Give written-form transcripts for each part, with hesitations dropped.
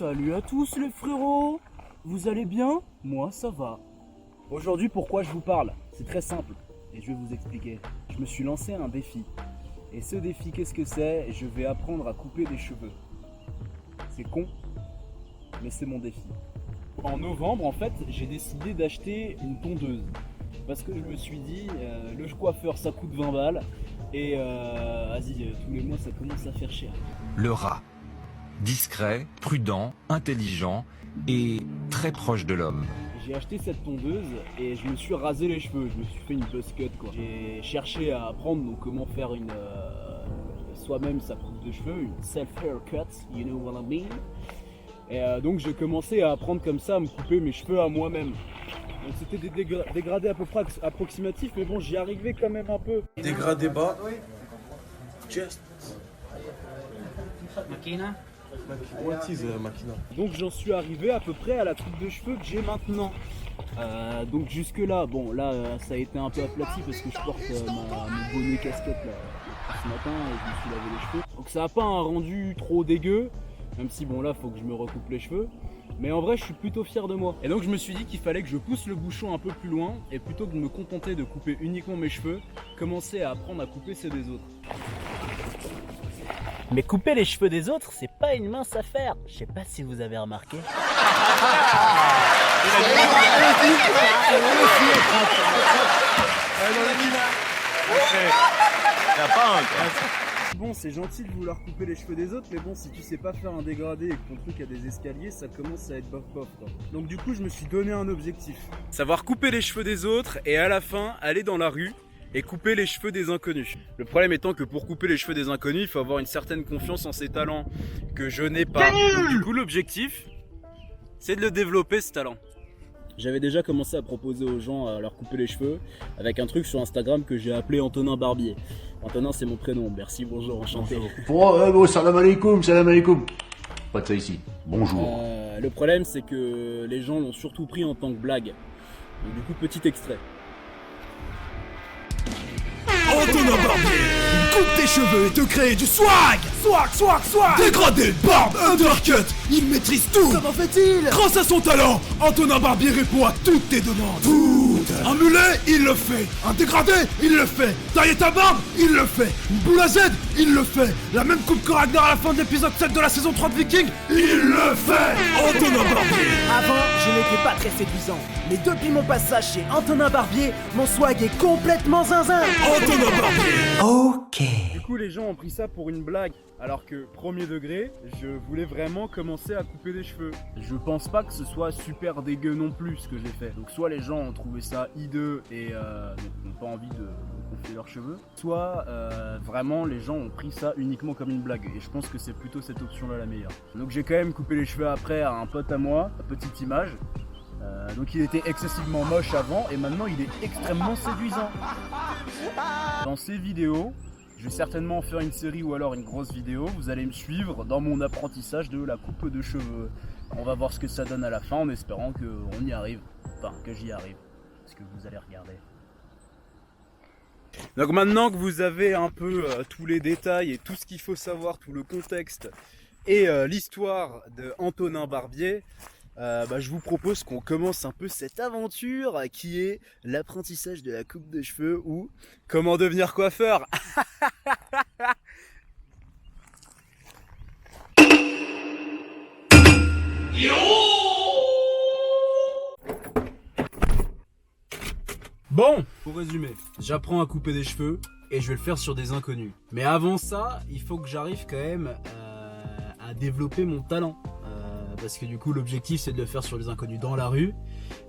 Salut à tous les frérots. Vous allez bien? Moi ça va. Aujourd'hui pourquoi je vous parle? C'est très simple et je vais vous expliquer. Je me suis lancé un défi. Et ce défi qu'est-ce que c'est? Je vais apprendre à couper des cheveux. C'est con, mais c'est mon défi. En novembre en fait j'ai décidé d'acheter une tondeuse. Parce que je me suis dit, le coiffeur ça coûte 20 balles. Et vas-y, tous les mois ça commence à faire cher. Le rat. Discret, prudent, intelligent et très proche de l'homme. J'ai acheté cette tondeuse et je me suis rasé les cheveux, je me suis fait une buzz cut quoi. J'ai cherché à apprendre donc comment faire une soi-même sa coupe de cheveux, une self-haircut, you know what I mean. Et donc j'ai commencé à apprendre comme ça à me couper mes cheveux à moi-même. Donc c'était des dégradés à peu près approximatifs, mais bon j'y arrivais quand même un peu. Dégradé bas. Just. Machina. What is a machina? Donc j'en suis arrivé à peu près à la coupe de cheveux que j'ai maintenant. Donc jusque là, bon là ça a été un peu aplati parce que je porte mon bonnet casquette là ce matin et je me suis lavé les cheveux. Donc ça n'a pas un rendu trop dégueu, même si bon là faut que je me recoupe les cheveux. Mais en vrai je suis plutôt fier de moi. Et donc je me suis dit qu'il fallait que je pousse le bouchon un peu plus loin et plutôt que de me contenter de couper uniquement mes cheveux, commencer à apprendre à couper ceux des autres. Mais couper les cheveux des autres, c'est pas une mince affaire. Je sais pas si vous avez remarqué. Bon, c'est gentil de vouloir couper les cheveux des autres, mais bon, si tu sais pas faire un dégradé et que ton truc a des escaliers, ça commence à être bof bof quoi. Donc du coup, je me suis donné un objectif. Savoir couper les cheveux des autres et à la fin, aller dans la rue et couper les cheveux des inconnus. Le problème étant que pour couper les cheveux des inconnus, il faut avoir une certaine confiance en ses talents que je n'ai pas. Donc, du coup, l'objectif, c'est de le développer ce talent. J'avais déjà commencé à proposer aux gens à leur couper les cheveux avec un truc sur Instagram que j'ai appelé Antonin Barbier. Antonin, c'est mon prénom. Merci, bonjour, enchanté. Bon, salam alaikum, salam alaikum. Pas de ça ici. Bonjour. Le problème, c'est que les gens l'ont surtout pris en tant que blague. Donc, du coup, petit extrait. Antonin Barbier, il coupe tes cheveux et te crée du swag. Swag. Dégradé, barbe, undercut, il maîtrise tout. Comment fait-il? Grâce à son talent, Antonin Barbier répond à toutes tes demandes. Toutes. Un mulet, il le fait. Un dégradé, il le fait. Tailler ta barbe, il le fait. Une boule à Z, il le fait. La même coupe que Ragnar à la fin de l'épisode 7 de la saison 3 de Viking, il le fait. Antonin Barbier. Avant, je n'étais pas très séduisant. Mais depuis mon passage chez Antonin Barbier, mon swag est complètement zinzin. Antonin Barbier. Ok. Du coup, les gens ont pris ça pour une blague. Alors que, premier degré, je voulais vraiment commencer à couper des cheveux. Je pense pas que ce soit super dégueu non plus ce que j'ai fait. Donc soit les gens ont trouvé ça hideux et n'ont pas envie de confier leurs cheveux, soit vraiment les gens ont pris ça uniquement comme une blague. Et je pense que c'est plutôt cette option-là la meilleure. Donc j'ai quand même coupé les cheveux après à un pote à moi, à petite image. Donc il était excessivement moche avant et maintenant il est extrêmement séduisant. Dans ces vidéos, je vais certainement en faire une série ou alors une grosse vidéo. Vous allez me suivre dans mon apprentissage de la coupe de cheveux. On va voir ce que ça donne à la fin en espérant qu'on y arrive. Enfin, que j'y arrive. Parce que vous allez regarder. Donc maintenant que vous avez un peu tous les détails et tout ce qu'il faut savoir, tout le contexte et l'histoire de Antonin Barbier, je vous propose qu'on commence un peu cette aventure qui est l'apprentissage de la coupe de cheveux ou comment devenir coiffeur. Bon, pour résumer, j'apprends à couper des cheveux et je vais le faire sur des inconnus. Mais avant ça, il faut que j'arrive quand même à développer mon talent. Parce que du coup l'objectif c'est de le faire sur des inconnus dans la rue.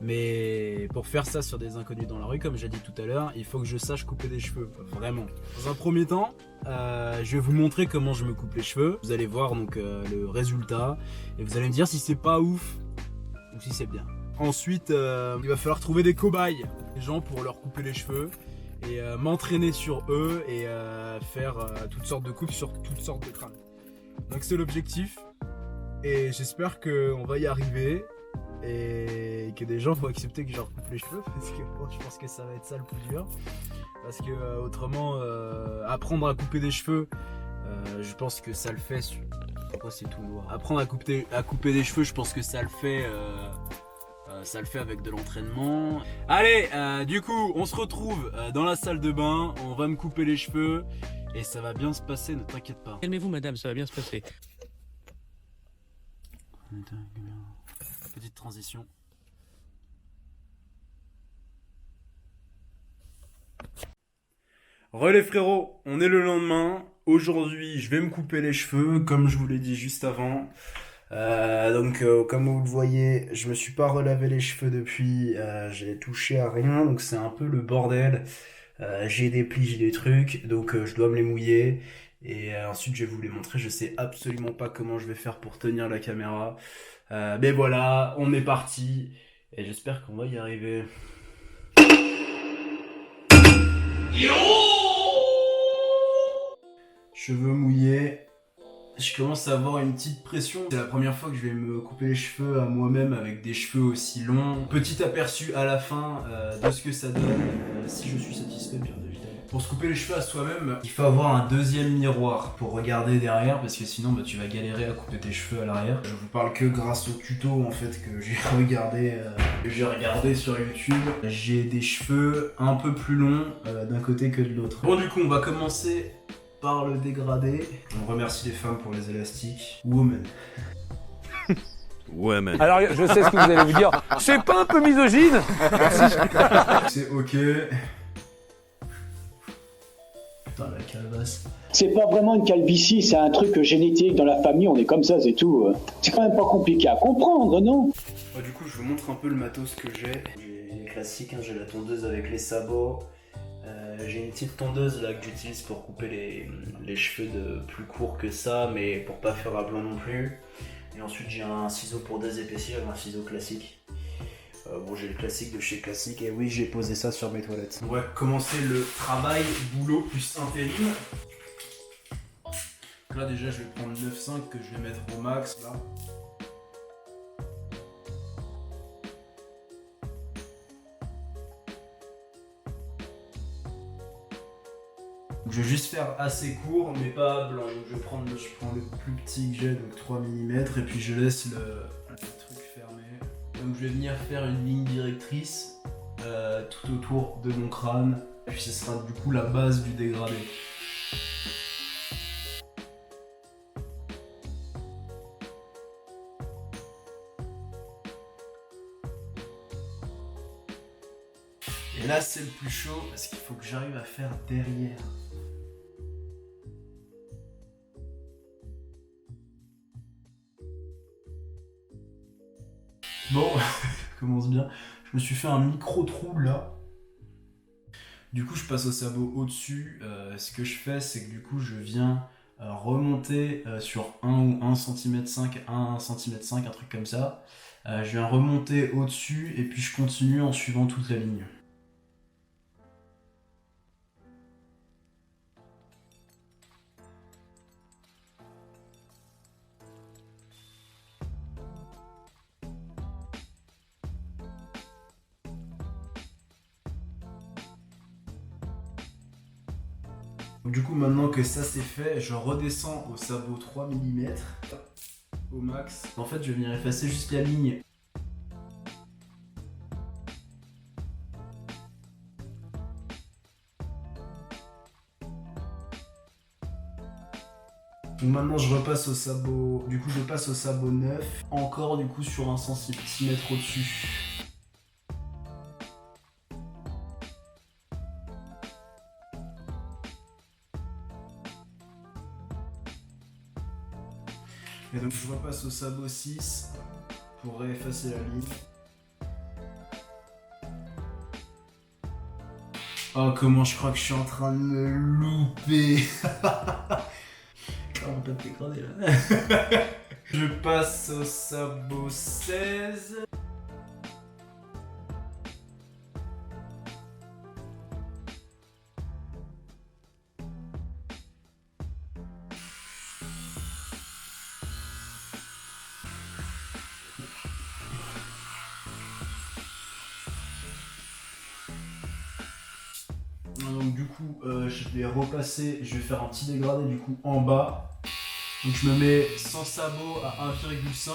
Mais pour faire ça sur des inconnus dans la rue, comme j'ai dit tout à l'heure, il faut que je sache couper des cheveux, vraiment. Dans un premier temps, je vais vous montrer comment je me coupe les cheveux. Vous allez voir donc le résultat et vous allez me dire si c'est pas ouf ou si c'est bien. Ensuite, il va falloir trouver des cobayes, des gens pour leur couper les cheveux et m'entraîner sur eux et faire toutes sortes de coupes sur toutes sortes de crânes. Donc c'est l'objectif. Et j'espère qu'on va y arriver et que des gens vont accepter que je leur coupe les cheveux parce que bon, je pense que ça va être ça le plus dur. Parce que autrement, apprendre à couper des cheveux, je pense que ça le fait Pourquoi c'est tout noir? Apprendre à couper des cheveux, je pense que ça le fait avec de l'entraînement. Allez, du coup, on se retrouve dans la salle de bain. On va me couper les cheveux et ça va bien se passer, ne t'inquiète pas. Calmez-vous, madame, ça va bien se passer. Petite transition. Relais frérots, on est le lendemain. Aujourd'hui, je vais me couper les cheveux, comme je vous l'ai dit juste avant. Comme vous le voyez, je me suis pas relavé les cheveux depuis. J'ai touché à rien, donc c'est un peu le bordel. J'ai des plis, j'ai des trucs, donc je dois me les mouiller. Et ensuite, je vais vous les montrer. Je sais absolument pas comment je vais faire pour tenir la caméra. Mais voilà, on est parti. Et j'espère qu'on va y arriver. Cheveux mouillés. Je commence à avoir une petite pression. C'est la première fois que je vais me couper les cheveux à moi-même avec des cheveux aussi longs. Petit aperçu à la fin de ce que ça donne. Si je suis satisfait, bien évidemment. Pour se couper les cheveux à soi-même, il faut avoir un deuxième miroir pour regarder derrière, parce que sinon tu vas galérer à couper tes cheveux à l'arrière. Je vous parle que grâce au tuto en fait que j'ai regardé sur YouTube. J'ai des cheveux un peu plus longs d'un côté que de l'autre. Bon, du coup, on va commencer par le dégradé. On remercie les femmes pour les élastiques. Woman. Ouais, man. Alors, je sais ce que vous allez vous dire. C'est pas un peu misogyne? C'est ok. Putain, la calvasse. C'est pas vraiment une calvitie, c'est un truc génétique dans la famille, on est comme ça, c'est tout. C'est quand même pas compliqué à comprendre, non? Du coup, je vous montre un peu le matos que j'ai. J'ai les classiques, hein, j'ai la tondeuse avec les sabots. J'ai une petite tondeuse là que j'utilise pour couper les cheveux de plus courts que ça, mais pour pas faire à blanc non plus. Et ensuite j'ai un ciseau pour désépaissir, un ciseau classique. Bon, j'ai le classique de chez Classique, et oui, j'ai posé ça sur mes toilettes. On va commencer le travail, boulot plus intérim. Donc là déjà je vais prendre le 9,5 que je vais mettre au max là. Je vais juste faire assez court mais pas blanc, donc je prends le plus petit que j'ai, donc 3 mm, et puis je laisse le truc fermé. Donc je vais venir faire une ligne directrice tout autour de mon crâne, et puis ce sera du coup la base du dégradé. Et là c'est le plus chaud parce qu'il faut que j'arrive à faire derrière. Bon, ça commence bien. Je me suis fait un micro trou là. Du coup, je passe au sabot au-dessus. Ce que je fais, c'est que du coup, je viens remonter sur 1 ou 1,5 cm, 1,5 cm, un truc comme ça. Je viens remonter au-dessus et puis je continue en suivant toute la ligne. Du coup, maintenant que ça c'est fait, je redescends au sabot 3 mm au max. En fait, je vais venir effacer juste la ligne. Donc maintenant je repasse au sabot, du coup je passe au sabot 9, encore du coup sur 1 cm au-dessus. Et donc je repasse au sabot 6 pour réeffacer la ligne. Oh, comment je crois que je suis en train de me louper. On peut dégradé là. Je passe au sabot 16. Donc du coup je vais repasser, je vais faire un petit dégradé du coup en bas Donc je me mets sans sabot à 1,5.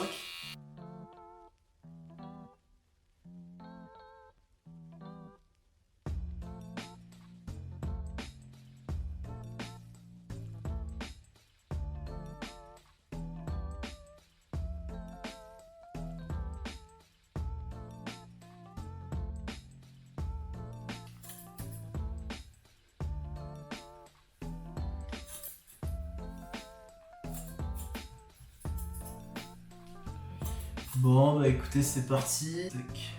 Bon bah écoutez, c'est parti. Tac.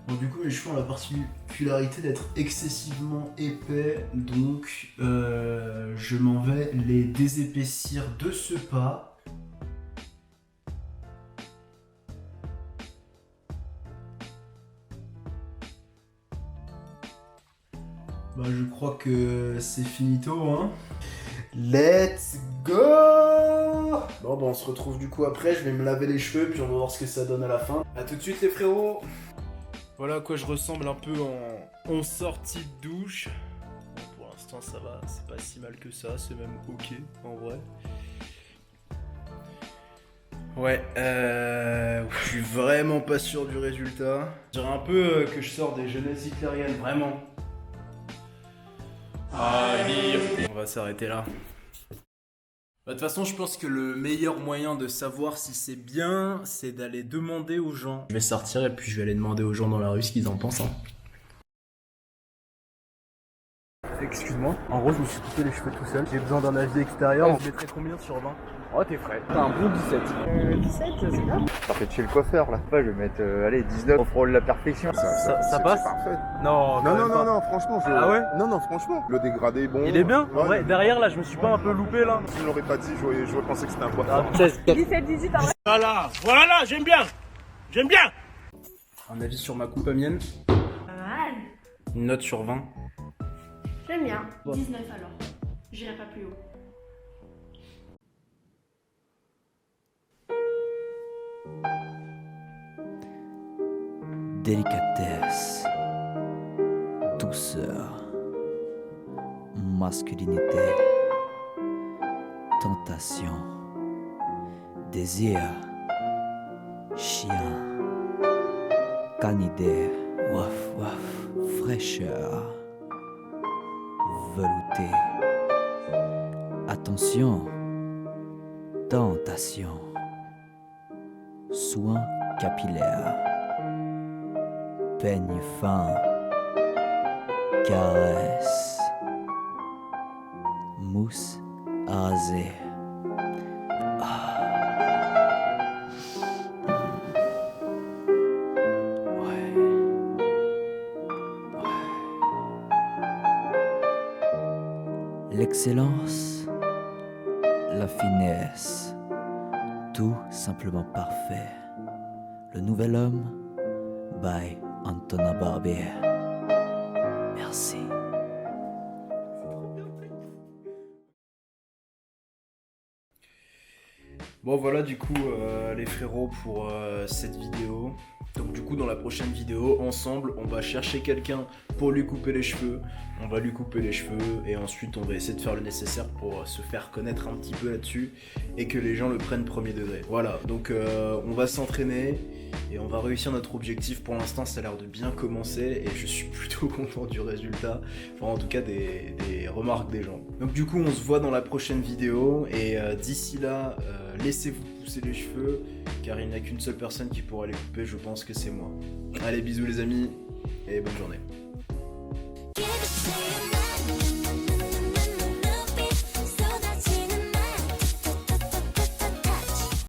Bon, du coup mes cheveux ont la particularité d'être excessivement épais, donc je m'en vais les désépaissir de ce pas. Bah je crois que c'est finito hein. Let's go. Bon bah on se retrouve du coup après, je vais me laver les cheveux puis on va voir ce que ça donne à la fin. A tout de suite les frérots. Voilà à quoi je ressemble un peu en sortie de douche. Bon, pour l'instant ça va, c'est pas si mal que ça, c'est même ok en vrai. Ouais, je suis vraiment pas sûr du résultat. Je dirais un peu que je sors des jeunesses hitlériennes, vraiment. On va s'arrêter là. De toute façon, je pense que le meilleur moyen de savoir si c'est bien, c'est d'aller demander aux gens. Je vais sortir et puis je vais aller demander aux gens dans la rue ce qu'ils en pensent. Hein. Excuse-moi, en gros je me suis coupé les cheveux tout seul. J'ai besoin d'un avis extérieur. Je mettrais combien sur 20? Oh, t'es frais. T'as un bon 17. 17, c'est bien. Ça fait de chez le coiffeur là. Ouais, je vais mettre, allez, 19. On frôle la perfection. Ça passe parfait. Non, Non, franchement. Ah ouais? Non, franchement. Le dégradé est bon. Il est bien. Ouais, Ouais, derrière là, je me suis pas un peu loupé là. Si je l'aurais pas dit, j'aurais pensé que c'était un poids. 17, 18, en vrai. Voilà, j'aime bien. Un avis sur ma coupe à mienne. Pas mal. Une note sur 20. J'aime bien. 19 alors. J'irai pas plus haut. Délicatesse, douceur, masculinité, tentation, désir, chien, canidé, waf waf, fraîcheur, velouté, attention, tentation, soin capillaire. Peigne fin, caresse, mousse à raser. L'excellence, la finesse, tout simplement parfait. Le nouvel homme, by Antonin Barbier. Merci. Bon voilà du coup les frérots pour cette vidéo. Donc du coup dans la prochaine vidéo, ensemble on va chercher quelqu'un pour lui couper les cheveux. On va lui couper les cheveux et ensuite on va essayer de faire le nécessaire pour se faire connaître un petit peu là-dessus et que les gens le prennent premier degré. Voilà, donc on va s'entraîner et on va réussir notre objectif. Pour l'instant ça a l'air de bien commencer et je suis plutôt content du résultat, enfin en tout cas des remarques des gens. Donc du coup on se voit dans la prochaine vidéo et d'ici là laissez-vous pousser les cheveux car il n'y a qu'une seule personne qui pourra les couper, je pense que c'est moi. Allez bisous les amis et bonne journée.